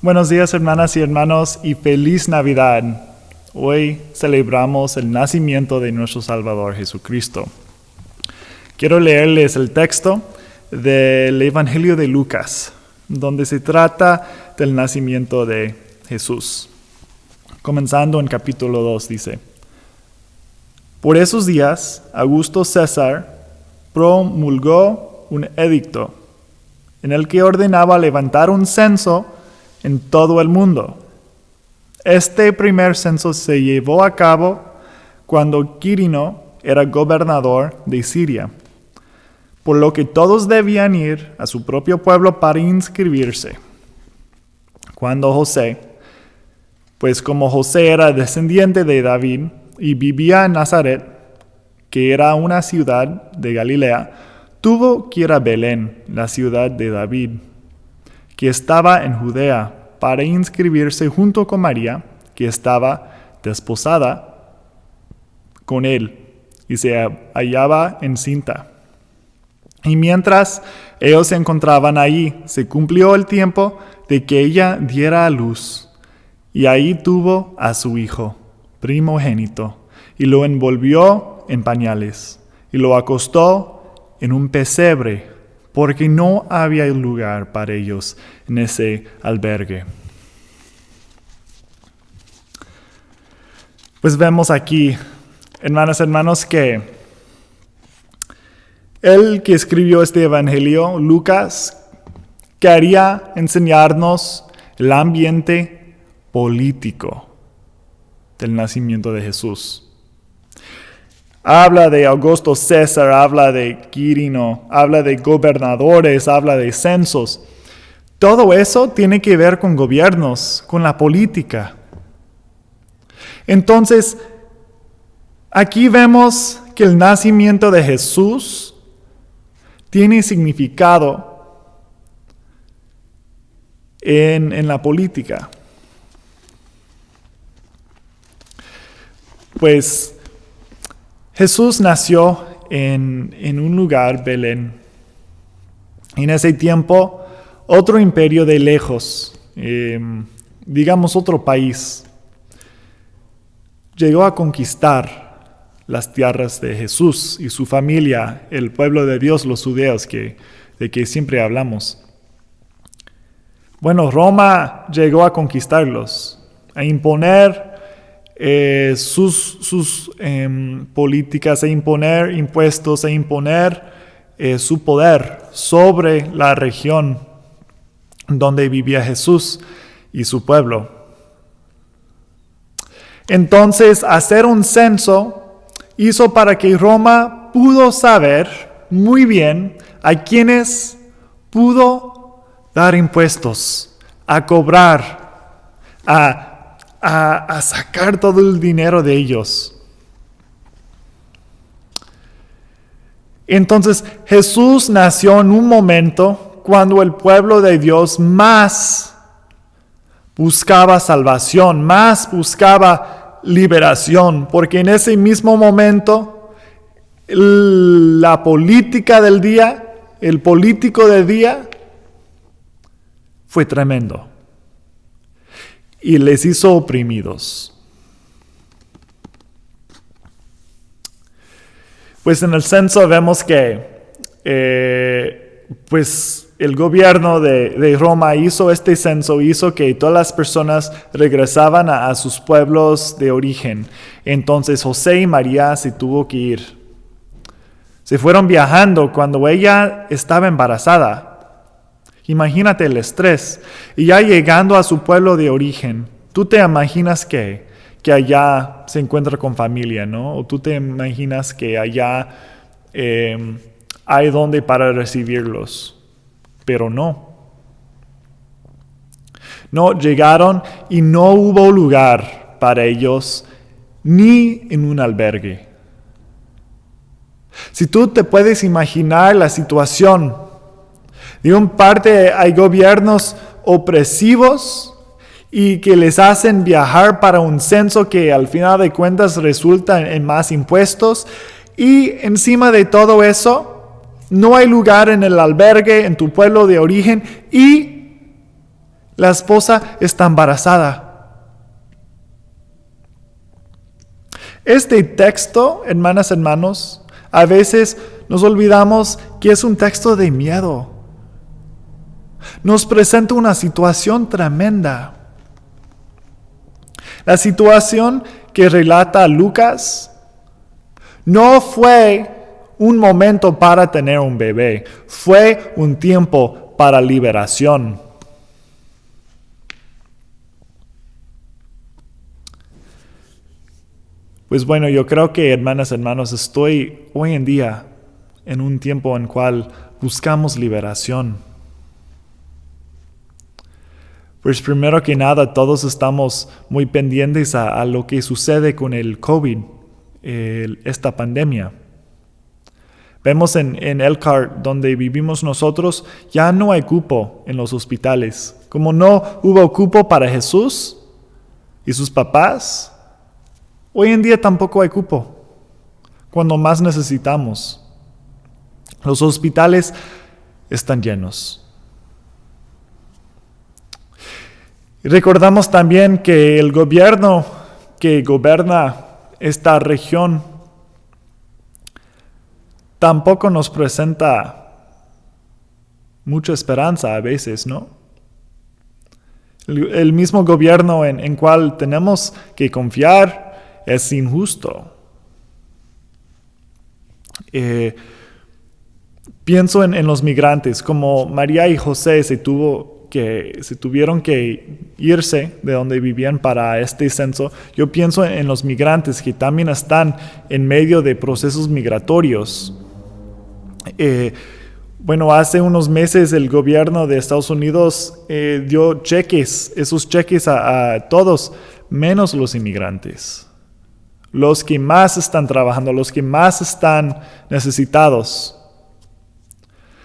Buenos días, hermanas y hermanos, y feliz Navidad. Hoy celebramos el nacimiento de nuestro Salvador Jesucristo. Quiero leerles el texto del Evangelio de Lucas, donde se trata del nacimiento de Jesús. Comenzando en capítulo 2, dice: Por esos días, Augusto César promulgó un edicto en el que ordenaba levantar un censo en todo el mundo. Este primer censo se llevó a cabo cuando Quirino era gobernador de Siria, por lo que todos debían ir a su propio pueblo para inscribirse. Cuando como José era descendiente de David y vivía en Nazaret, que era una ciudad de Galilea, tuvo que ir a Belén, la ciudad de David, que estaba en Judea, para inscribirse junto con María, que estaba desposada con él y se hallaba encinta. Y mientras ellos se encontraban allí, se cumplió el tiempo de que ella diera a luz, y ahí tuvo a su hijo primogénito, y lo envolvió en pañales, y lo acostó en un pesebre, porque no había lugar para ellos en ese albergue. Pues vemos aquí, hermanos, que el que escribió este evangelio, Lucas, quería enseñarnos el ambiente político del nacimiento de Jesús. Habla de Augusto César, habla de Quirino, habla de gobernadores, habla de censos. Todo eso tiene que ver con gobiernos, con la política. Entonces, aquí vemos que el nacimiento de Jesús tiene significado en la política. Pues Jesús nació en un lugar, Belén. En ese tiempo, otro imperio de lejos, digamos otro país, llegó a conquistar las tierras de Jesús y su familia, el pueblo de Dios, los judíos, de que siempre hablamos. Bueno, Roma llegó a conquistarlos, a imponer sus políticas, a imponer impuestos, a imponer su poder sobre la región donde vivía Jesús y su pueblo. Entonces, hacer un censo hizo para que Roma pudo saber muy bien a quienes pudo dar impuestos, a cobrar, a sacar todo el dinero de ellos. Entonces, Jesús nació en un momento cuando el pueblo de Dios más buscaba salvación, más buscaba liberación, porque en ese mismo momento la política del día, el político del día fue tremendo y les hizo oprimidos. Pues en el censo vemos que el gobierno de Roma hizo este censo, hizo que todas las personas regresaban a sus pueblos de origen. Entonces José y María se tuvo que ir. Se fueron viajando cuando ella estaba embarazada. Imagínate el estrés. Y ya llegando a su pueblo de origen, tú te imaginas que allá se encuentra con familia, ¿no? O tú te imaginas que allá hay donde para recibirlos. Pero no. No, llegaron y no hubo lugar para ellos ni en un albergue. Si tú te puedes imaginar la situación, de un parte hay gobiernos opresivos y que les hacen viajar para un censo que al final de cuentas resulta en más impuestos, y encima de todo eso, no hay lugar en el albergue, en tu pueblo de origen, y La esposa está embarazada. Este texto, hermanas, hermanos, a veces nos olvidamos que es un texto de miedo. Nos presenta una situación tremenda. La situación que relata Lucas no fue un momento para tener un bebé, fue un tiempo para liberación. Pues bueno, yo creo que, hermanas, hermanos, estoy hoy en día en un tiempo en cual buscamos liberación. Pues primero que nada, todos estamos muy pendientes a lo que sucede con el COVID, esta pandemia. Vemos en Elkhart, donde vivimos nosotros, ya no hay cupo en los hospitales. Como no hubo cupo para Jesús y sus papás, hoy en día tampoco hay cupo, cuando más necesitamos. Los hospitales están llenos. Y recordamos también que el gobierno que gobierna esta región tampoco nos presenta mucha esperanza a veces, ¿no? El mismo gobierno en cual tenemos que confiar es injusto. Pienso en los migrantes, como María y José se tuvieron que irse de donde vivían para este censo. Yo pienso en los migrantes que también están en medio de procesos migratorios. Hace unos meses el gobierno de Estados Unidos dio esos cheques a todos, menos los inmigrantes. Los que más están trabajando, los que más están necesitados.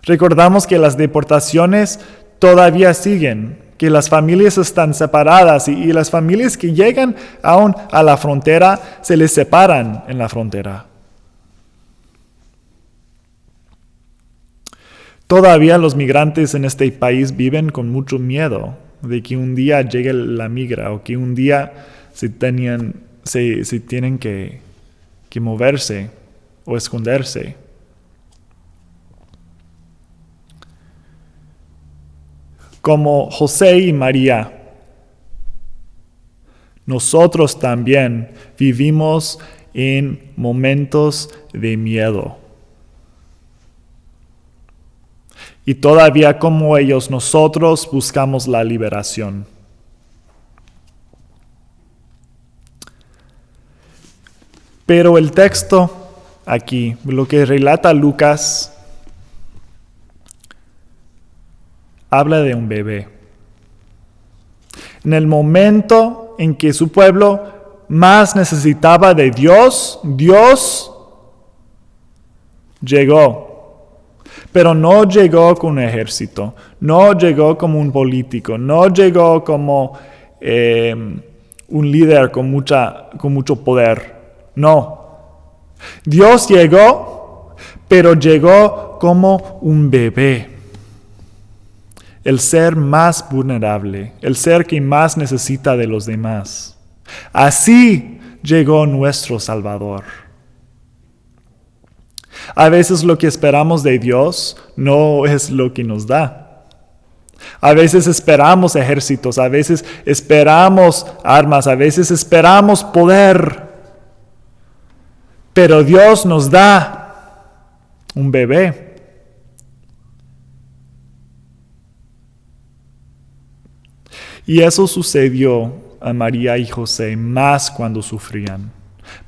Recordamos que las deportaciones todavía siguen, que las familias están separadas y las familias que llegan aún a la frontera se les separan en la frontera. Todavía los migrantes en este país viven con mucho miedo de que un día llegue la migra o que un día se tienen que moverse o esconderse. Como José y María, nosotros también vivimos en momentos de miedo. Y todavía como ellos, nosotros buscamos la liberación. Pero el texto aquí, lo que relata Lucas, habla de un bebé. En el momento en que su pueblo más necesitaba de Dios, Dios llegó. Pero no llegó con un ejército, no llegó como un político, no llegó como un líder con mucho poder. No. Dios llegó, pero llegó como un bebé. El ser más vulnerable, el ser que más necesita de los demás. Así llegó nuestro Salvador. A veces lo que esperamos de Dios no es lo que nos da. A veces esperamos ejércitos, a veces esperamos armas, a veces esperamos poder. Pero Dios nos da un bebé. Y eso sucedió a María y José más cuando sufrían,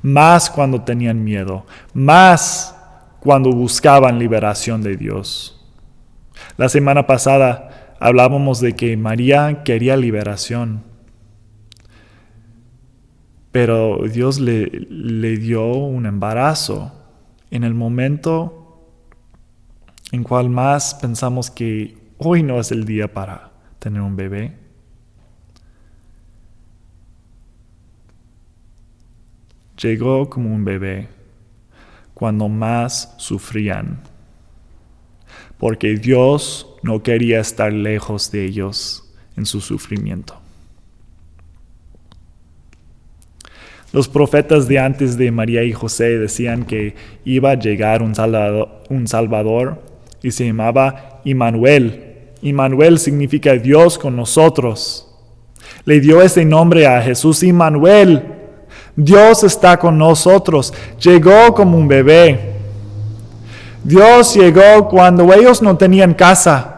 más cuando tenían miedo, más cuando buscaban liberación de Dios. La semana pasada hablábamos de que María quería liberación, pero Dios le dio un embarazo en el momento en cual más pensamos que hoy no es el día para tener un bebé. Llegó como un bebé cuando más sufrían, porque Dios no quería estar lejos de ellos en su sufrimiento. Los profetas de antes de María y José decían que iba a llegar un Salvador y se llamaba Immanuel. Immanuel significa Dios con nosotros. Le dio ese nombre a Jesús, Immanuel. Dios está con nosotros. Llegó como un bebé. Dios llegó cuando ellos no tenían casa.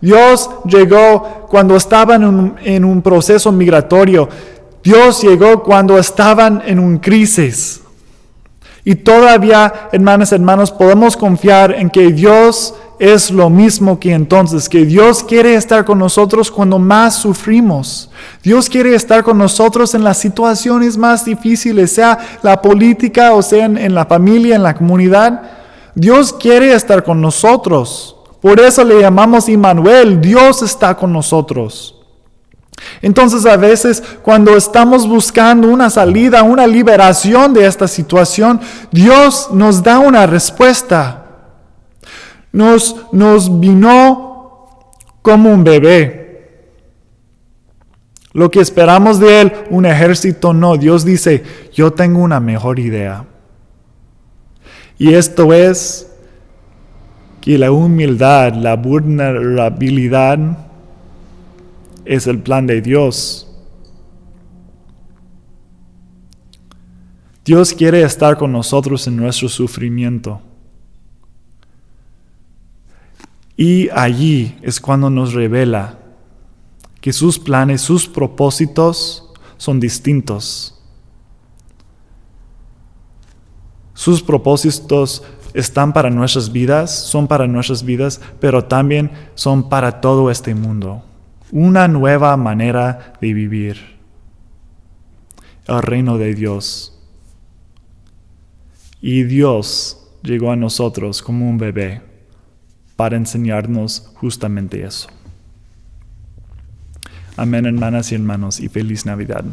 Dios llegó cuando estaban en un proceso migratorio. Dios llegó cuando estaban en una crisis. Y todavía, hermanos, podemos confiar en que Dios es lo mismo que entonces, que Dios quiere estar con nosotros cuando más sufrimos. Dios quiere estar con nosotros en las situaciones más difíciles, sea la política o sea en la familia, en la comunidad. Dios quiere estar con nosotros. Por eso le llamamos Immanuel, Dios está con nosotros. Entonces a veces cuando estamos buscando una salida, una liberación de esta situación, Dios nos da una respuesta. Nos vino como un bebé. Lo que esperamos de Él, un ejército, no. Dios dice, yo tengo una mejor idea. Y esto es que la humildad, la vulnerabilidad es el plan de Dios. Dios quiere estar con nosotros en nuestro sufrimiento. Y allí es cuando nos revela que sus planes, sus propósitos son distintos. Sus propósitos están para nuestras vidas, son para nuestras vidas, pero también son para todo este mundo. Una nueva manera de vivir. El reino de Dios. Y Dios llegó a nosotros como un bebé para enseñarnos justamente eso. Amén, hermanas y hermanos, y feliz Navidad.